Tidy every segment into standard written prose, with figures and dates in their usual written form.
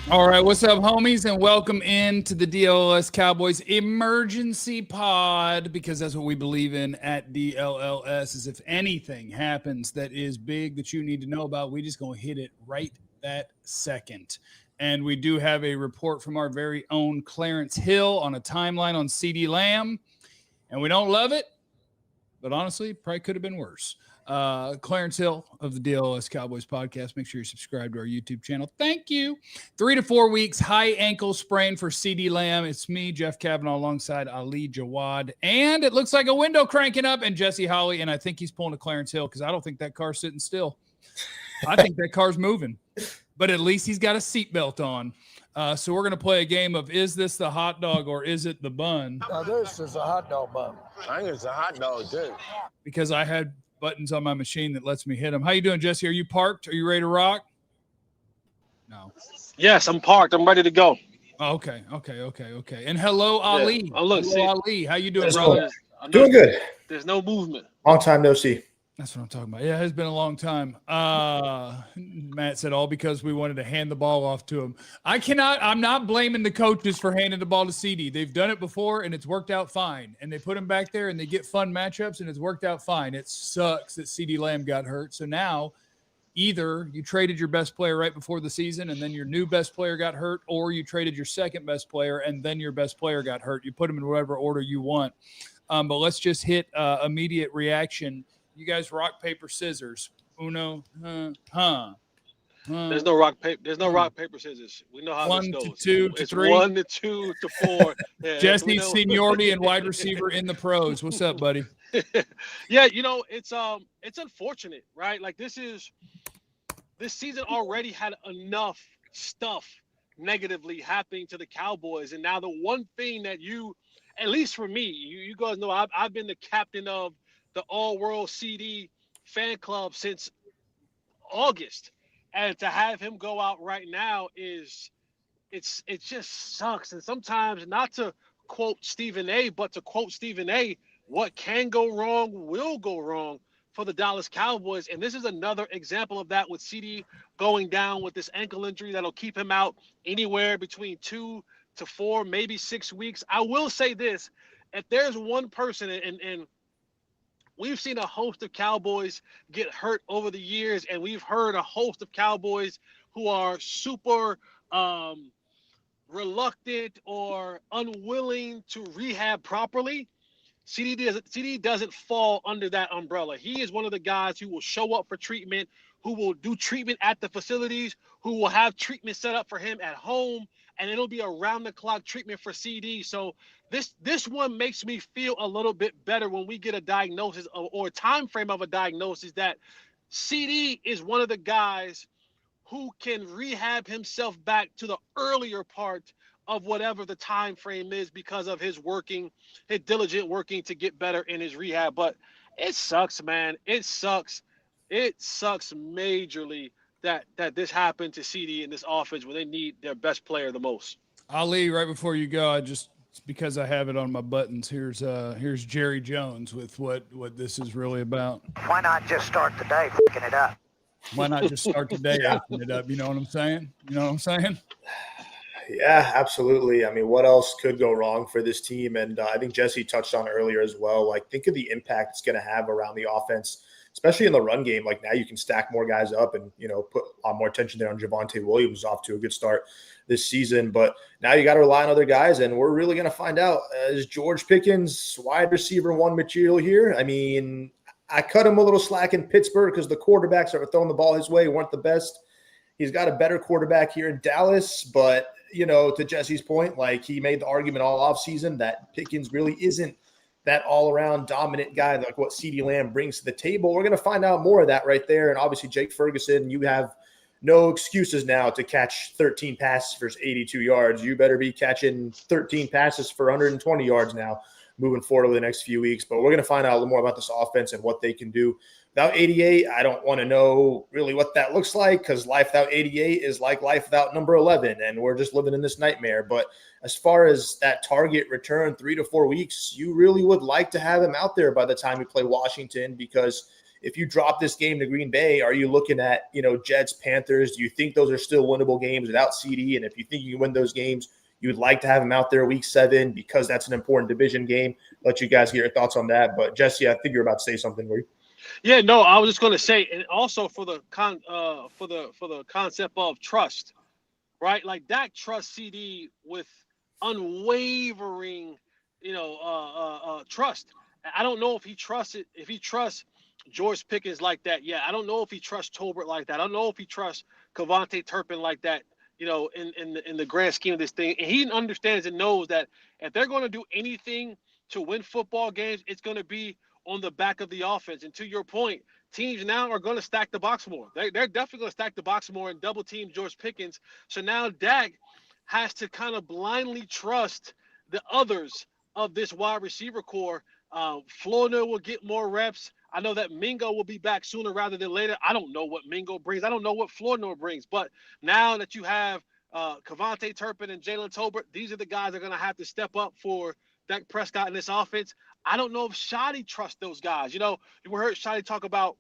All right, what's up, homies, and welcome into the DLLS Cowboys emergency pod, because that's what we believe in at DLLS. Is if anything happens that is big that you need to know about, we just gonna hit it right that second. And we do have a report from our very own Clarence Hill on a timeline on CeeDee Lamb, and we don't love it, but honestly, probably could have been worse. Clarence Hill of the DLLS Cowboys podcast. Make sure you subscribe to our YouTube channel. Thank you. 3 to 4 weeks, high ankle sprain for CeeDee Lamb. It's me, Jeff Kavanaugh, alongside Ali Jawad. And it looks like a window cranking up and Jesse Holly. And I think he's pulling a Clarence Hill because I don't think that car's sitting still. I think that car's moving. But at least he's got a seatbelt on. So we're going to play a game of, is this the hot dog or is it the bun? Now this is a hot dog bun. I think it's a hot dog, too. Because I had buttons on my machine that lets me hit them. How you doing, Jesse? Are you parked? Are you ready to rock? No. Yes, I'm parked. I'm ready to go. Oh, okay. And hello, Ali. Oh, look, hello, Ali. How you doing, That's brother? Doing good. There's no movement. Long time no see. That's what I'm talking about. Yeah, it's been a long time. Matt said all because we wanted to hand the ball off to him. I'm not blaming the coaches for handing the ball to CeeDee. They've done it before and it's worked out fine. And they put him back there and they get fun matchups and it's worked out fine. It sucks that CeeDee Lamb got hurt. So now either you traded your best player right before the season and then your new best player got hurt, or you traded your second best player and then your best player got hurt. You put them in whatever order you want. But let's just hit immediate reaction. You guys rock, paper, scissors. Uno, There's no rock, paper. There's no rock, paper, scissors. We know how One this to goes. two to It's three. 1 to 2 to 4. Yeah, Jesse, seniority and wide receiver in the pros. What's up, buddy? Yeah, you know, it's unfortunate, right? Like this season already had enough stuff negatively happening to the Cowboys, and now the one thing that at least for me, you guys know, I've been the captain of the all-world CeeDee fan club since August, and to have him go out right now it just sucks. And sometimes, not to quote Stephen A, but to quote Stephen A, what can go wrong will go wrong for the Dallas Cowboys. And this is another example of that, with CeeDee going down with this ankle injury that'll keep him out anywhere between 2 to 4, maybe 6 weeks. I will say this: if there's one person, and we've seen a host of Cowboys get hurt over the years, and we've heard a host of Cowboys who are super reluctant or unwilling to rehab properly. CeeDee doesn't fall under that umbrella. He is one of the guys who will show up for treatment, who will do treatment at the facilities, who will have treatment set up for him at home, and it'll be around-the-clock treatment for CeeDee. So this one makes me feel a little bit better when we get a diagnosis or a time frame of a diagnosis that CeeDee is one of the guys who can rehab himself back to the earlier part of whatever the time frame is, because of his diligent working to get better in his rehab. But it sucks, man. It sucks. It sucks majorly that this happened to CeeDee in this offense when they need their best player the most. Ali, right before you go, because I have it on my buttons, here's Jerry Jones with what this is really about. Why not just start the day fucking it up? Why not just start the day acting it up? You know what I'm saying? Yeah, absolutely. I mean, what else could go wrong for this team? And I think Jesse touched on it earlier as well. Like, think of the impact it's going to have around the offense, especially in the run game. Like, now you can stack more guys up and, put a lot more attention there on Javonte Williams, off to a good start this season. But now you got to rely on other guys, and we're really going to find out, is George Pickens wide receiver one material here? I mean, I cut him a little slack in Pittsburgh because the quarterbacks that were throwing the ball his way weren't the best. He's got a better quarterback here in Dallas, but to Jesse's point, like, he made the argument all offseason that Pickens really isn't that all-around dominant guy like what CeeDee Lamb brings to the table. We're going to find out more of that right there. And obviously Jake Ferguson, you have no excuses now to catch 13 passes for 82 yards. You better be catching 13 passes for 120 yards now moving forward over the next few weeks. But we're going to find out a little more about this offense and what they can do. Without 88, I don't want to know really what that looks like, because life without 88 is like life without number 11, and we're just living in this nightmare. But as far as that target return, 3 to 4 weeks, you really would like to have him out there by the time we play Washington, because if you drop this game to Green Bay, are you looking at, Jets, Panthers? Do you think those are still winnable games without CeeDee? And if you think you can win those games, you would like to have him out there week 7 because that's an important division game. Let you guys get your thoughts on that. But Jesse, I think you're about to say something. Were you? Yeah, no, I was just going to say, and also for the concept of trust, right? Like Dak trusts CeeDee with unwavering, trust. I don't know if he trusts it. If he trusts George Pickens like that, yeah. I don't know if he trusts Tolbert like that. I don't know if he trusts Cavante Turpin like that. In the grand scheme of this thing, and he understands and knows that if they're going to do anything to win football games, it's going to be on the back of the offense. And to your point, teams now are going to stack the box more. They're definitely going to stack the box more and double team George Pickens. So now Dak has to kind of blindly trust the others of this wide receiver core. Florida will get more reps. I know that Mingo will be back sooner rather than later. I don't know what Mingo brings. I don't know what Flournoy brings. But now that you have Cavante Turpin and Jalen Tolbert, these are the guys that are going to have to step up for Dak Prescott in this offense. I don't know if Shotty trusts those guys. You heard Shotty talk about,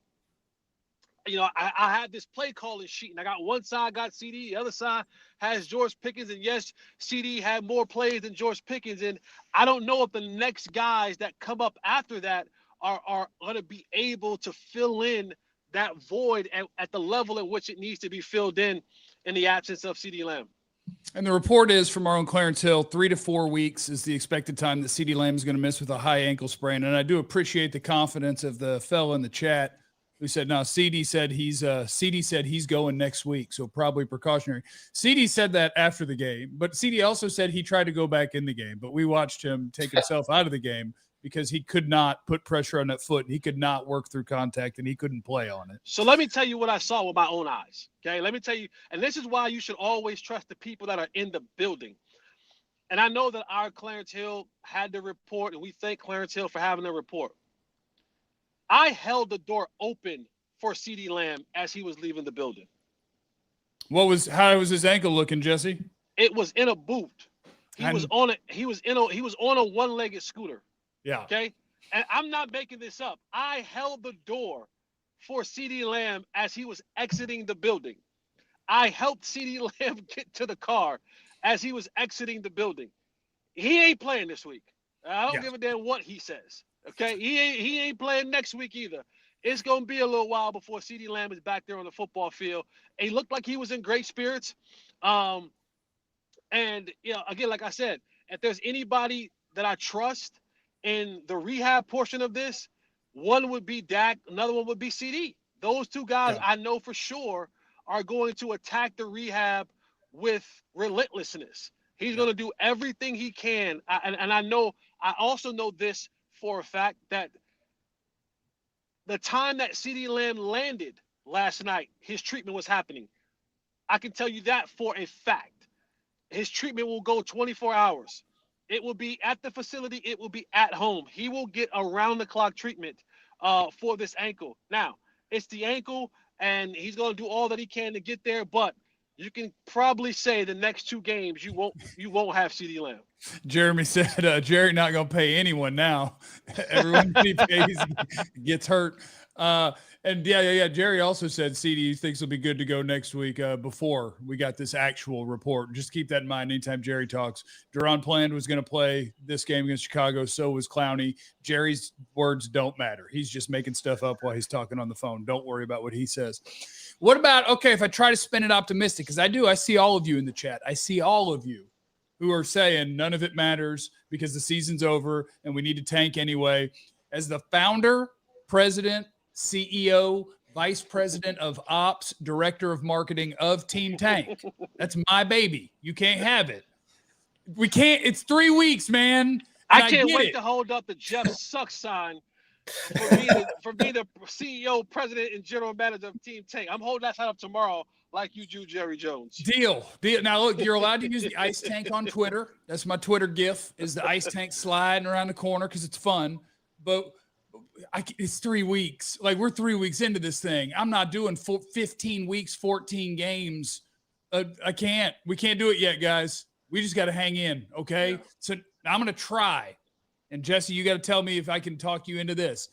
I had this play calling sheet, and I got one side got CeeDee, the other side has George Pickens, and yes, CeeDee had more plays than George Pickens, and I don't know if the next guys that come up after that are going to be able to fill in that void at the level at which it needs to be filled in the absence of CeeDee Lamb. And the report is from our own Clarence Hill, 3 to 4 weeks is the expected time that CeeDee Lamb is going to miss with a high ankle sprain. And I do appreciate the confidence of the fellow in the chat who said, no, CeeDee said he's going next week, so probably precautionary. CeeDee said that after the game, but CeeDee also said he tried to go back in the game, but we watched him take himself out of the game because he could not put pressure on that foot. And he could not work through contact, and he couldn't play on it. So let me tell you what I saw with my own eyes, okay? Let me tell you, and this is why you should always trust the people that are in the building. And I know that our Clarence Hill had the report, and we thank Clarence Hill for having the report. I held the door open for CeeDee Lamb as he was leaving the building. How was his ankle looking, Jesse? It was in a boot. He was on a one-legged scooter. Yeah. Okay. And I'm not making this up. I held the door for CeeDee Lamb as he was exiting the building. I helped CeeDee Lamb get to the car as he was exiting the building. He ain't playing this week. I don't give a damn what he says. Okay. He ain't playing next week either. It's going to be a little while before CeeDee Lamb is back there on the football field. And he looked like he was in great spirits. And, again, like I said, if there's anybody that I trust in the rehab portion of this, one would be Dak, another one would be CeeDee. Those two guys I know for sure are going to attack the rehab with relentlessness. He's going to do everything he can. I also know this for a fact that the time that CeeDee Lamb landed last night, his treatment was happening. I can tell you that for a fact. His treatment will go 24 hours. It will be at the facility. It will be at home. He will get around-the-clock treatment for this ankle. Now, it's the ankle, and he's going to do all that he can to get there, but you can probably say the next 2 games you won't have CeeDee Lamb. Jeremy said, Jerry not going to pay anyone now. Everyone he pays gets hurt. And Jerry also said CeeDee thinks he'll be good to go next week before we got this actual report. Just keep that in mind anytime Jerry talks. Duron planned was going to play this game against Chicago. So was Clowney. Jerry's words don't matter. He's just making stuff up while he's talking on the phone. Don't worry about what he says. What about, if I try to spin it optimistic, because I see all of you in the chat. I see all of you who are saying none of it matters because the season's over and we need to tank anyway. As the founder, president, CEO, vice president of ops, director of marketing of Team Tank. That's my baby. You can't have it. We can't. It's 3 weeks, man. I can't wait to hold up the Jeff Sucks sign for being the CEO, president, and general manager of Team Tank. I'm holding that sign up tomorrow like you do Jerry Jones. Deal. Now, look, you're allowed to use the ice tank on Twitter. That's my Twitter gif, is the ice tank sliding around the corner because it's fun. But it's 3 weeks. Like, we're 3 weeks into this thing. I'm not doing 15 weeks, 14 games. I can't. We can't do it yet, guys. We just got to hang in, okay? Yeah. So I'm going to try. And, Jesse, you got to tell me if I can talk you into this.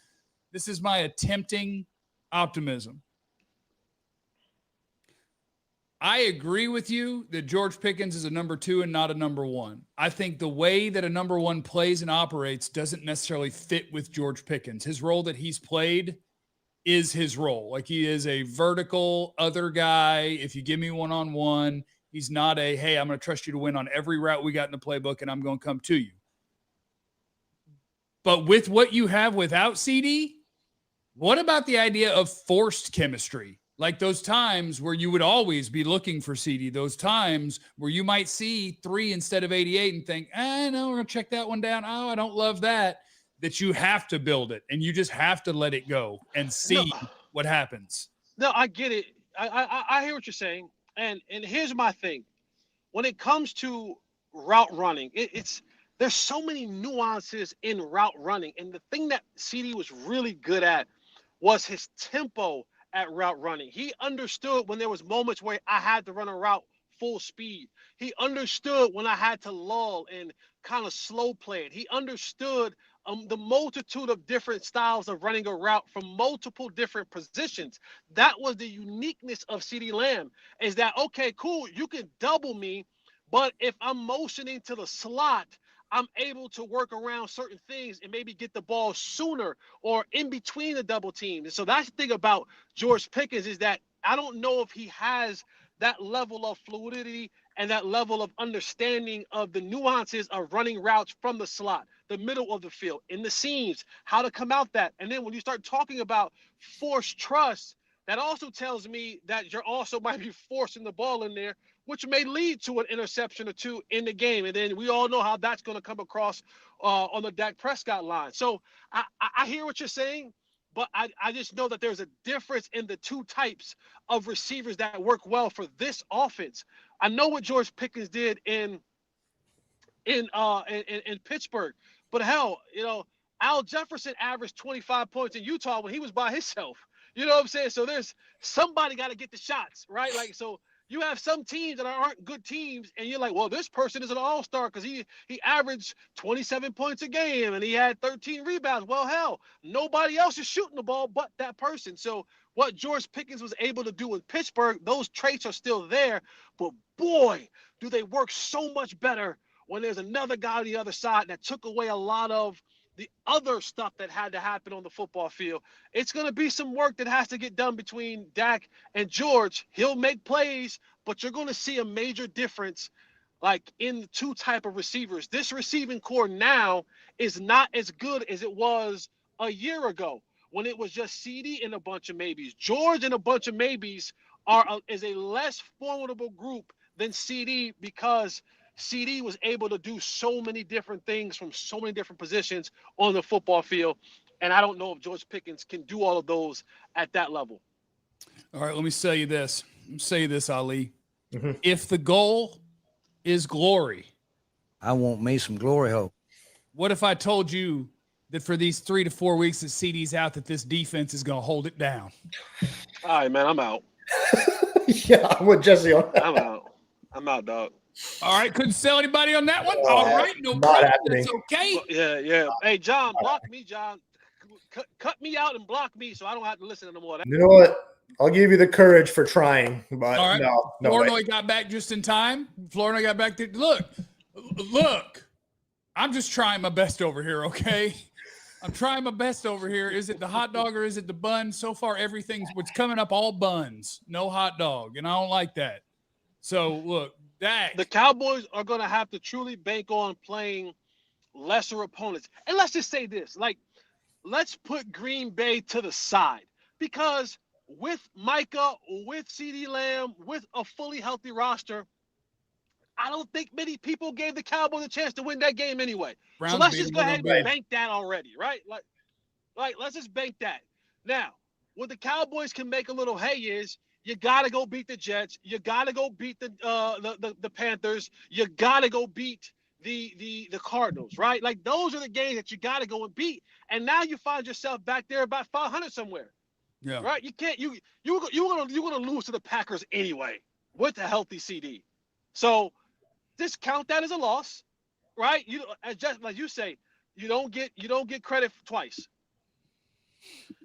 This is my attempting Optimism. I agree with you that George Pickens is a number 2 and not a number 1. I think the way that a number 1 plays and operates doesn't necessarily fit with George Pickens. His role that he's played is his role. Like, he is a vertical other guy. If you give me one-on-one, he's not a, hey, I'm going to trust you to win on every route we got in the playbook and I'm going to come to you. But with what you have without CeeDee, what about the idea of forced chemistry? Like those times where you would always be looking for CeeDee, those times where you might see 3 instead of 88 and think, no, we're going to check that one down. Oh, I don't love that. That you have to build it and you just have to let it go and see what happens. No, I get it. I hear what you're saying. And here's my thing. When it comes to route running, there's so many nuances in route running. And the thing that CeeDee was really good at was his tempo at route running. He understood when there was moments where I had to run a route full speed. He understood when I had to lull and kind of slow play it. He understood the multitude of different styles of running a route from multiple different positions. That was the uniqueness of CeeDee Lamb, is that, okay, cool, you can double me, but if I'm motioning to the slot, I'm able to work around certain things and maybe get the ball sooner or in between the double teams. And so that's the thing about George Pickens, is that I don't know if he has that level of fluidity and that level of understanding of the nuances of running routes from the slot, the middle of the field, in the seams, how to come out that. And then when you start talking about forced trust, that also tells me that you're also might be forcing the ball in there, which may lead to an interception or 2 in the game. And then we all know how that's going to come across on the Dak Prescott line. So I hear what you're saying, but I just know that there's a difference in the 2 types of receivers that work well for this offense. I know what George Pickens did in Pittsburgh, but hell, Al Jefferson averaged 25 points in Utah when he was by himself. You know what I'm saying? So there's somebody got to get the shots, right? Like, so you have some teams that aren't good teams, and you're like, well, this person is an all-star because he averaged 27 points a game and he had 13 rebounds. Well, hell, nobody else is shooting the ball but that person. So what George Pickens was able to do in Pittsburgh, those traits are still there, but boy, do they work so much better when there's another guy on the other side that took away a lot of the other stuff that had to happen on the football field. It's going to be some work that has to get done between Dak and George. He'll make plays, but you're going to see a major difference, like in the 2 type of receivers. This receiving core now is not as good as it was a year ago when it was just CeeDee and a bunch of maybes. George and a bunch of maybes is a less formidable group than CeeDee, because CeeDee was able to do so many different things from so many different positions on the football field. And I don't know if George Pickens can do all of those at that level. All right, let me say you this. Ali. Mm-hmm. If the goal is glory, I want me some glory hole. what if I told you that for these 3 to 4 weeks that CeeDee's out, that this defense is going to hold it down? All right, man, I'm out. Yeah, I'm with Jesse on that. I'm out, dog. All right, couldn't sell anybody on that one. All right, no not problem. happening. That's okay. Yeah. Hey, John, block me, John. Cut me out and block me so I don't have to listen to more. You know what? I'll give you the courage for trying, but All right. no Flournoy way. got back just in time. Flournoy got back to look. I'm just trying my best over here, okay? I'm trying my best over here. Is it the hot dog or is it the bun? So far, everything's what's coming up all buns, no hot dog, and I don't like that. So look, Dak. The Cowboys are going to have to truly bank on playing lesser opponents. And let's just say this, like, let's put Green Bay to the side, because with Micah, with CeeDee Lamb, with a fully healthy roster, I don't think many people gave the Cowboys a chance to win that game anyway. Browns so let's beat just them go ahead a and bank that already, right? Like let's just bank that. Now, what the Cowboys can make a little hay is, you gotta go beat the Jets. You gotta go beat the Panthers. You gotta go beat the Cardinals, right? Like, those are the games that you gotta go and beat. And now you find yourself back there about 500 somewhere. Yeah. Right? You can't. You're gonna lose to the Packers anyway with a healthy CeeDee. So just count that as a loss, right? Just like you say, you don't get credit twice.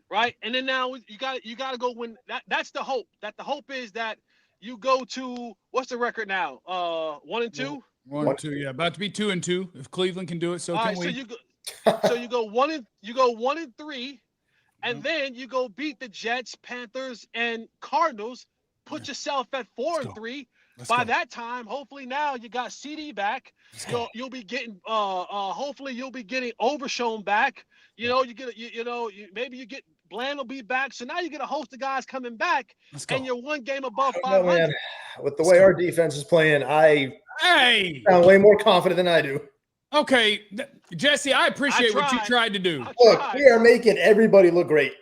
right? And then now you got to go win. That's the hope. That the hope is that you go to what's the record now? 1-2. 1-2, yeah, about to be 2-2. If Cleveland can do it, so All can right, we. so you go 1-3, and then you go beat the Jets, Panthers, and Cardinals. Put yourself at 4-3. By that time, hopefully now you got CeeDee back. You'll be getting hopefully you'll be getting Overshown back. Maybe you get Bland will be back. So now you get a host of guys coming back, and you're one game above 500. Man. With the way our defense is playing, I sound way more confident than I do. Okay, Jesse, I appreciate what you tried to do. Look, we are making everybody look great.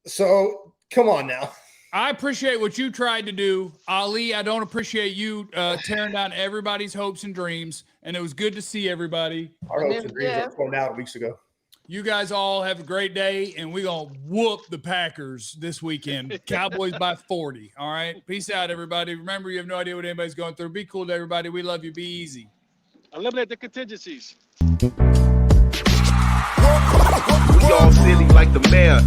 So come on now. I appreciate what you tried to do. Ali, I don't appreciate you tearing down everybody's hopes and dreams. And it was good to see everybody. Our hopes and dreams were thrown out weeks ago. You guys all have a great day, and we're going to whoop the Packers this weekend. Cowboys by 40. All right? Peace out, everybody. Remember, you have no idea what anybody's going through. Be cool to everybody. We love you. Be easy. Eliminate the contingencies. We all silly like the mayor.